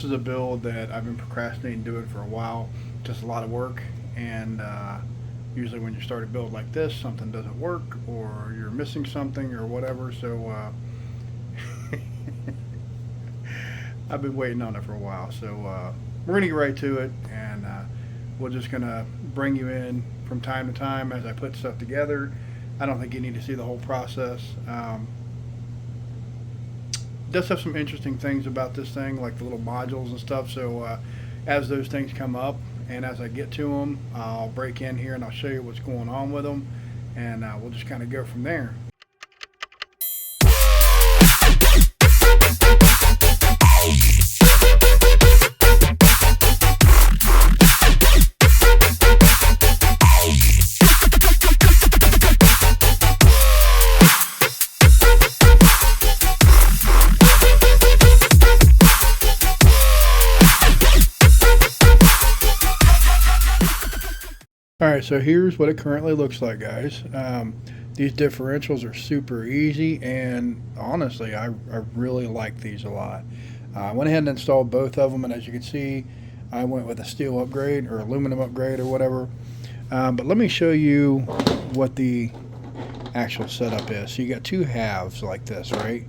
This is a build that I've been procrastinating doing for a while. Just a lot of work, and usually when you start a build like this, something doesn't work, or you're missing something, or whatever. So I've been waiting on it for a while. So we're gonna get right to it, and we're just gonna bring you in from time to time as I put stuff together. I don't think you need to see the whole process. Does have some interesting things about this thing, like the little modules and stuff. So as those things come up and as I get to them, I'll break in here and I'll show you what's going on with them, and we'll just kind of go from there. All right, so here's what it currently looks like, guys. These differentials are super easy, and honestly, I really like these a lot. I went ahead and installed both of them, and as you can see, I went with a steel upgrade or aluminum upgrade or whatever. But let me show you what the actual setup is. So you got two halves like this, right?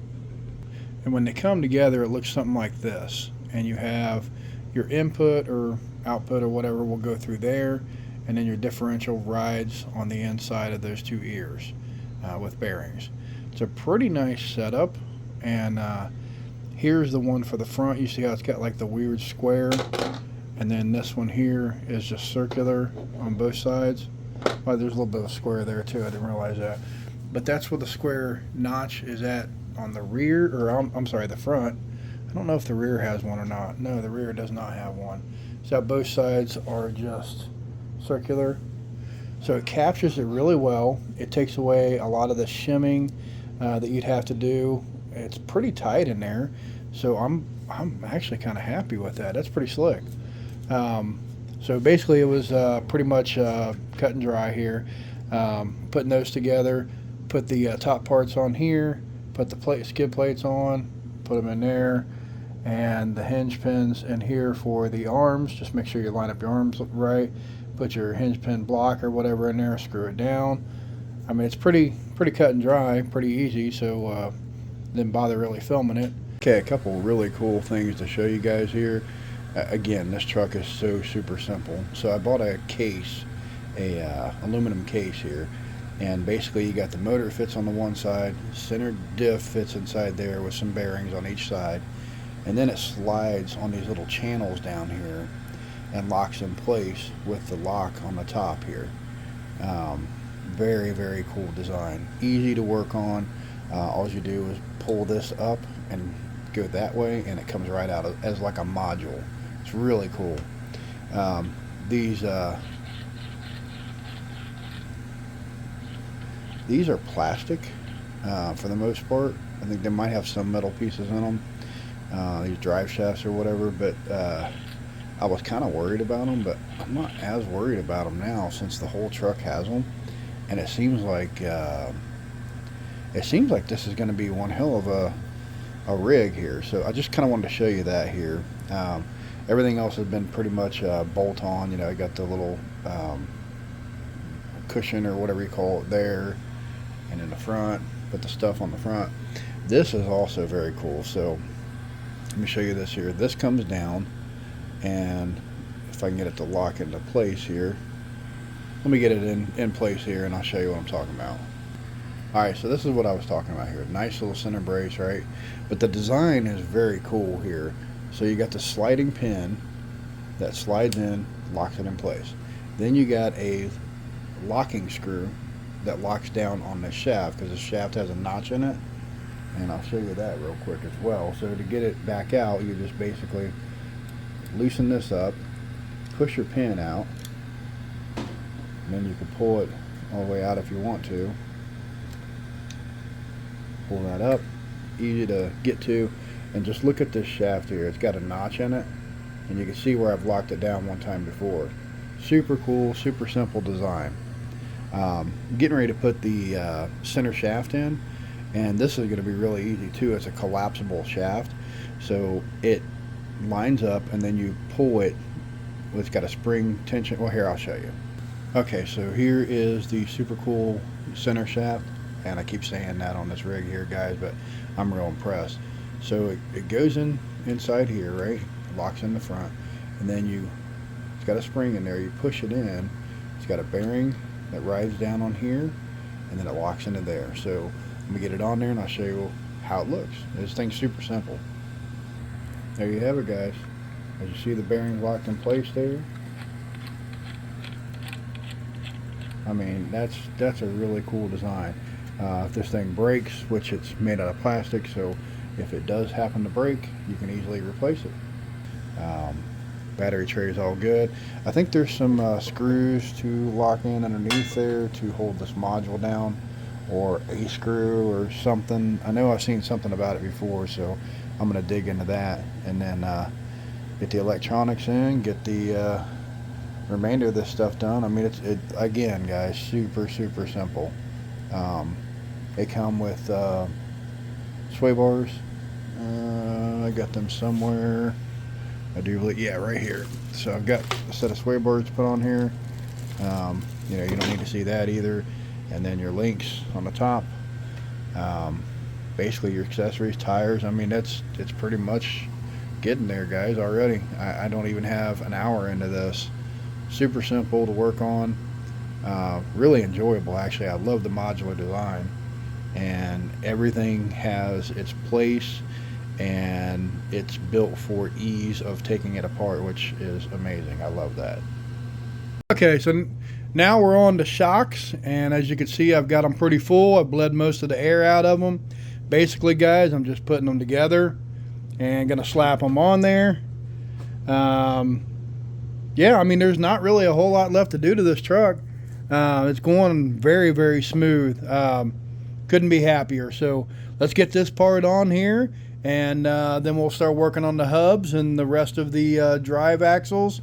And when they come together, it looks something like this. And you have your input or output or whatever will go through there, and then your differential rides on the inside of those two ears with bearings. It's a pretty nice setup, and here's the one for the front. You see how it's got like the weird square, and then this one here is just circular on both sides. Well, there's a little bit of a square there too, I didn't realize that. But that's where the square notch is at on the rear, or I'm sorry, the front. I don't know if the rear has one or not. No, the rear does not have one. So both sides are just circular, so it captures it really well. It takes away a lot of the shimming that you'd have to do. It's pretty tight in there, so I'm actually kind of happy with that. That's pretty slick. So basically it was pretty much cut and dry here. Putting those together, put the top parts on here, put the skid plates on, put them in there, and the hinge pins in here for the arms. Just make sure you line up your arms right. Put your hinge pin block or whatever in there, screw it down. I mean, it's pretty cut and dry, pretty easy, so didn't bother really filming it. Okay, a couple really cool things to show you guys here. Again, this truck is so super simple. So I bought a case, aluminum case here, and basically you got the motor fits on the one side, center diff fits inside there with some bearings on each side, and then it slides on these little channels down here and locks in place with the lock on the top here. Very cool design, easy to work on. All you do is pull this up and go that way, and it comes right out as like a module. It's really cool. These are plastic for the most part. I think they might have some metal pieces in them, these drive shafts or whatever, but I was kind of worried about them, but I'm not as worried about them now since the whole truck has them, and it seems like this is going to be one hell of a rig here. So I just kind of wanted to show you that here. Everything else has been pretty much bolt on. You know, I got the little cushion or whatever you call it there, and in the front, put the stuff on the front. This is also very cool. So let me show you this here. This comes down, and if I can get it to lock into place here, let me get it in place here, and I'll show you what I'm talking about. Alright, so this is what I was talking about here. Nice little center brace, right? But the design is very cool here. So you got the sliding pin that slides in, locks it in place. Then you got a locking screw that locks down on the shaft, because the shaft has a notch in it, and I'll show you that real quick as well. So to get it back out, you just basically loosen this up, push your pin out, and then you can pull it all the way out if you want to. Pull that up, easy to get to, and just look at this shaft here. It's got a notch in it, and you can see where I've locked it down one time before. Super cool, super simple design. Getting ready to put the center shaft in, and this is going to be really easy too. It's a collapsible shaft, so it lines up, and then you pull it. It's got a spring tension. Well, here, I'll show you. Okay, so here is the super cool center shaft, and I keep saying that on this rig here, guys, but I'm real impressed. So it goes in inside here, right? It locks in the front, and then it's got a spring in there. You push it in. It's got a bearing that rides down on here, and then it locks into there. So let me get it on there, and I'll show you how it looks. This thing's super simple. There you have it, guys. As you see, the bearings locked in place there. I mean, that's a really cool design. If this thing breaks, which it's made out of plastic, so if it does happen to break, you can easily replace it. Battery tray is all good. I think there's some screws to lock in underneath there to hold this module down, or a screw or something. I know I've seen something about it before, so I'm going to dig into that, and then get the electronics in, get the remainder of this stuff done. I mean, it again, guys, super simple. They come with sway bars. I got them somewhere. I do believe, yeah, right here. So I've got a set of sway bars to put on here. You know, you don't need to see that either. And then your links on the top. Basically your accessories, tires. I mean, it's pretty much getting there, guys, already. I don't even have an hour into this. Super simple to work on. Really enjoyable, actually. I love the modular design, and everything has its place, and it's built for ease of taking it apart, which is amazing. I love that. Okay, so now we're on the shocks, and as you can see, I've got them pretty full. I've bled most of the air out of them. Basically, guys, I'm just putting them together and gonna slap them on there. Yeah, I mean, there's not really a whole lot left to do to this truck. It's going very smooth. Couldn't be happier. So let's get this part on here, and then we'll start working on the hubs and the rest of the drive axles.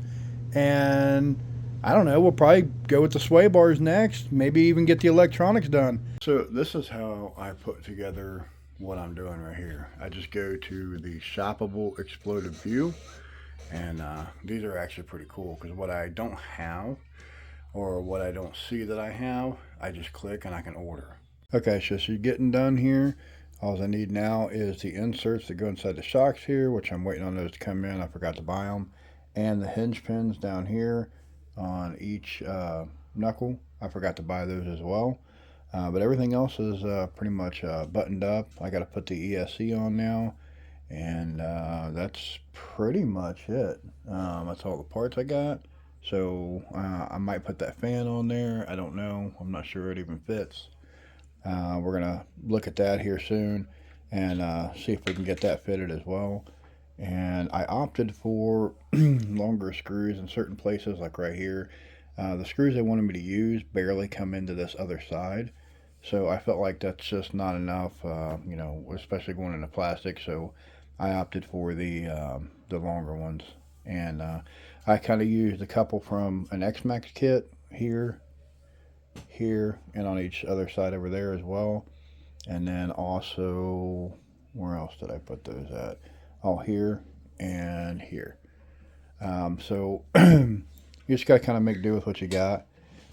And I don't know, we'll probably go with the sway bars next. Maybe even get the electronics done. So this is how I put together what I'm doing right here. I just go to the shoppable exploded view, and these are actually pretty cool, because what I don't have, or what I don't see that I have, I just click and I can order. Okay, so you're getting done here. All I need now is the inserts that go inside the shocks here, which I'm waiting on those to come in. I forgot to buy them. And the hinge pins down here on each knuckle. I forgot to buy those as well. But everything else is pretty much buttoned up. I got to put the ESC on now, and that's pretty much it. That's all the parts I got. So I might put that fan on there. I don't know. I'm not sure it even fits. We're gonna look at that here soon and see if we can get that fitted as well. And I opted for longer screws in certain places, like right here. The screws they wanted me to use barely come into this other side, so I felt like that's just not enough, you know, especially going into plastic. So I opted for the longer ones, and I kind of used a couple from an X-Max kit here, and on each other side over there as well. And then also, where else did I put those at? Oh, here and here. So you just got to kind of make do with what you got.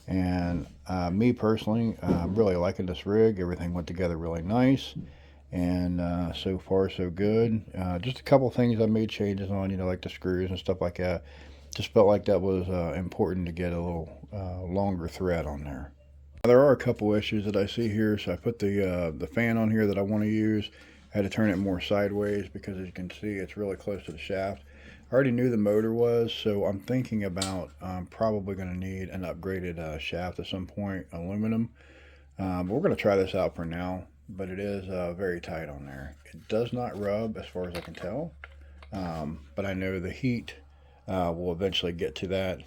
And me personally, I'm really liking this rig. Everything went together really nice, and so far so good. Just a couple things I made changes on, you know, like the screws and stuff like that. Just felt like that was important to get a little longer thread on there. There are a couple issues that I see here. So I put the fan on here that I want to use. I had to turn it more sideways because, as you can see, it's really close to the shaft. I already knew the motor was, so I'm thinking about probably going to need an upgraded shaft at some point, aluminum. But we're going to try this out for now, but it is very tight on there. It does not rub as far as I can tell, but I know the heat will eventually get to that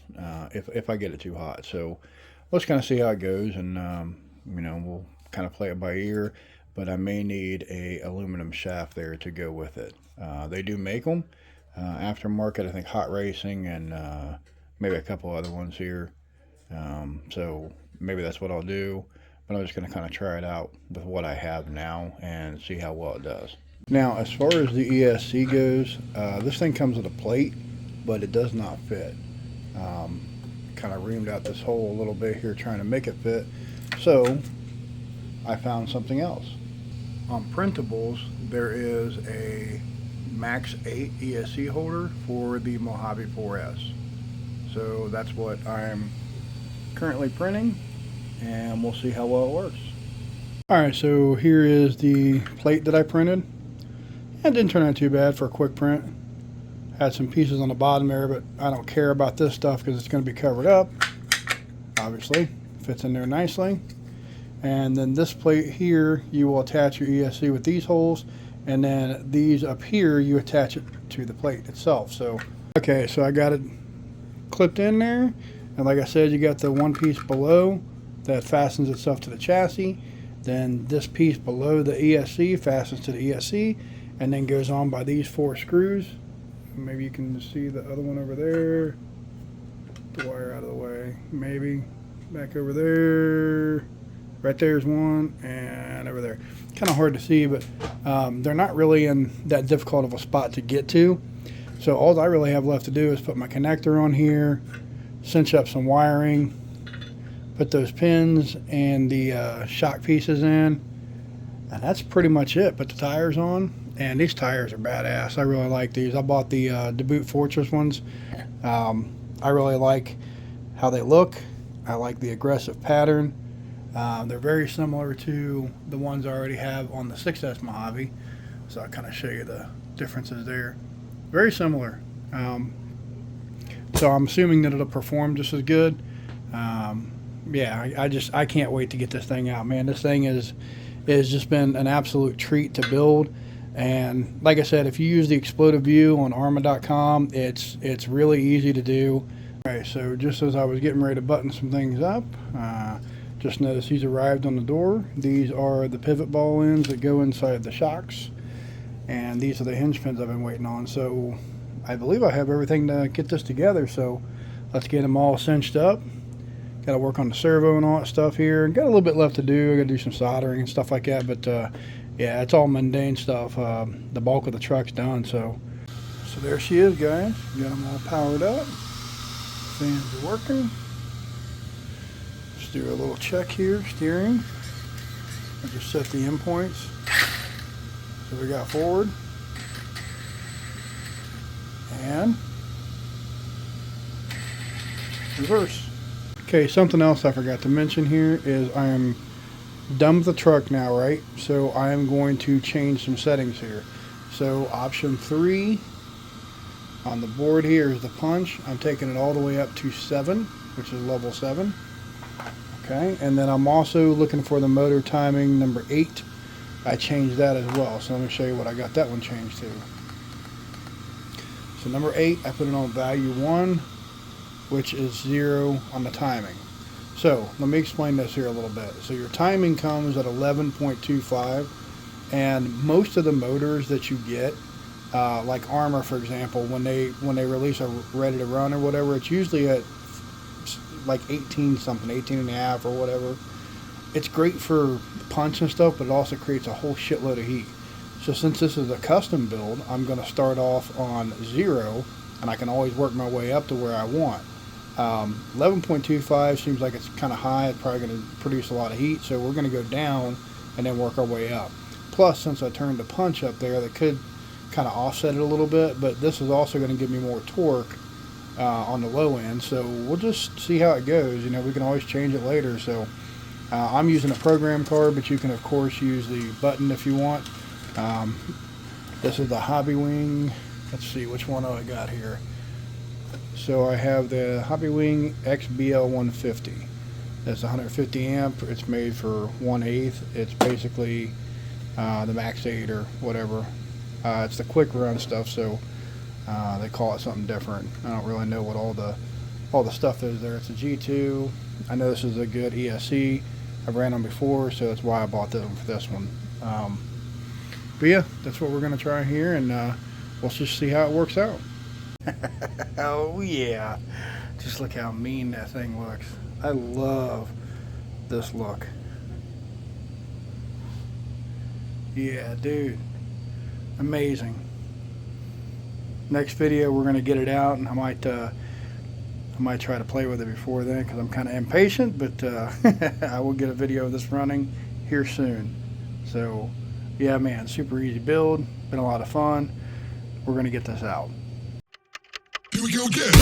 if I get it too hot. So let's kind of see how it goes, and you know, we'll kind of play it by ear. But I may need a aluminum shaft there to go with it. They do make them aftermarket, I think Hot Racing, and maybe a couple other ones here. So maybe that's what I'll do. But I'm just going to kind of try it out with what I have now and see how well it does. Now, as far as the ESC goes, this thing comes with a plate, but it does not fit. Kind of reamed out this hole a little bit here trying to make it fit. So I found something else. On printables, there is a Max 8 ESC holder for the Mojave 4S. So that's what I'm currently printing, and we'll see how well it works. Alright, so here is the plate that I printed. It didn't turn out too bad for a quick print. Had some pieces on the bottom there, but I don't care about this stuff because it's going to be covered up. Obviously, fits in there nicely. And then this plate here, you will attach your ESC with these holes, and then these up here, you attach it to the plate itself. So, okay, so I got it clipped in there, and like I said, you got the one piece below that fastens itself to the chassis. Then this piece below the ESC fastens to the ESC, and then goes on by these 4 screws. Maybe you can see the other one over there. The wire out of the way. Maybe back over there. Right there's one, and over there. Kind of hard to see, but they're not really in that difficult of a spot to get to. So all I really have left to do is put my connector on here, cinch up some wiring, put those pins and the shock pieces in, and that's pretty much it. Put the tires on, and these tires are badass. I really like these. I bought the DeBoot Fortress ones. I really like how they look. I like the aggressive pattern. They're very similar to the ones I already have on the 6S Mojave, so I'll kind of show you the differences there. Very similar. So I'm assuming that it'll perform just as good. Yeah, I can't wait to get this thing out, man. This thing is just been an absolute treat to build. And like I said, if you use the exploded view on arma.com, it's really easy to do. All right, so just as I was getting ready to button some things up, just noticed these arrived on the door. These are the pivot ball ends that go inside the shocks, and these are the hinge pins I've been waiting on. So I believe I have everything to get this together, so let's get them all cinched up. Got to work on the servo and all that stuff here. Got a little bit left to do. I got to do some soldering and stuff like that, but yeah, it's all mundane stuff. The bulk of the truck's done. So there she is, guys. Got them all powered up. Fans are working. Let's do a little check here. Steering. I just set the endpoints. So we got forward and reverse. Okay, something else I forgot to mention here is I am done with the truck now, right? So I am going to change some settings here. So option 3 on the board here is the punch. I'm taking it all the way up to 7, which is level 7. Okay, and then I'm also looking for the motor timing number 8. I changed that as well. So let me show you what I got that one changed to. So number 8, I put it on value 1, which is 0 on the timing. So let me explain this here a little bit. So your timing comes at 11.25, and most of the motors that you get, like Arma for example, when they release a ready to run or whatever, it's usually at like 18 something, 18 and a half or whatever. It's great for punch and stuff, but it also creates a whole shitload of heat. So since this is a custom build, I'm going to start off on 0, and I can always work my way up to where I want. 11.25 seems like it's kind of high. It's probably going to produce a lot of heat, so we're going to go down and then work our way up. Plus, since I turned the punch up there, that could kind of offset it a little bit, but this is also going to give me more torque on the low end, so we'll just see how it goes. You know, we can always change it later. So I'm using a program card, but you can of course use the button if you want. This is the Hobby Wing. Let's see which one I got here. So I have the Hobby Wing XBL 150. That's 150 amp. It's made for 1/8. It's basically the Max 8 or whatever. It's the quick run stuff, so they call it something different. I don't really know what all the stuff is there. It's a G2. I know this is a good ESC. I've ran them before, so that's why I bought them for this one. But yeah, that's what we're going to try here, and we'll just see how it works out. Oh yeah, just look how mean that thing looks. I love this look. Yeah, dude, Amazing. Next video we're going to get it out, and I might try to play with it before then because I'm kind of impatient, but I will get a video of this running here soon. So yeah, man, super easy build, been a lot of fun. We're going to get this out. Here we go again.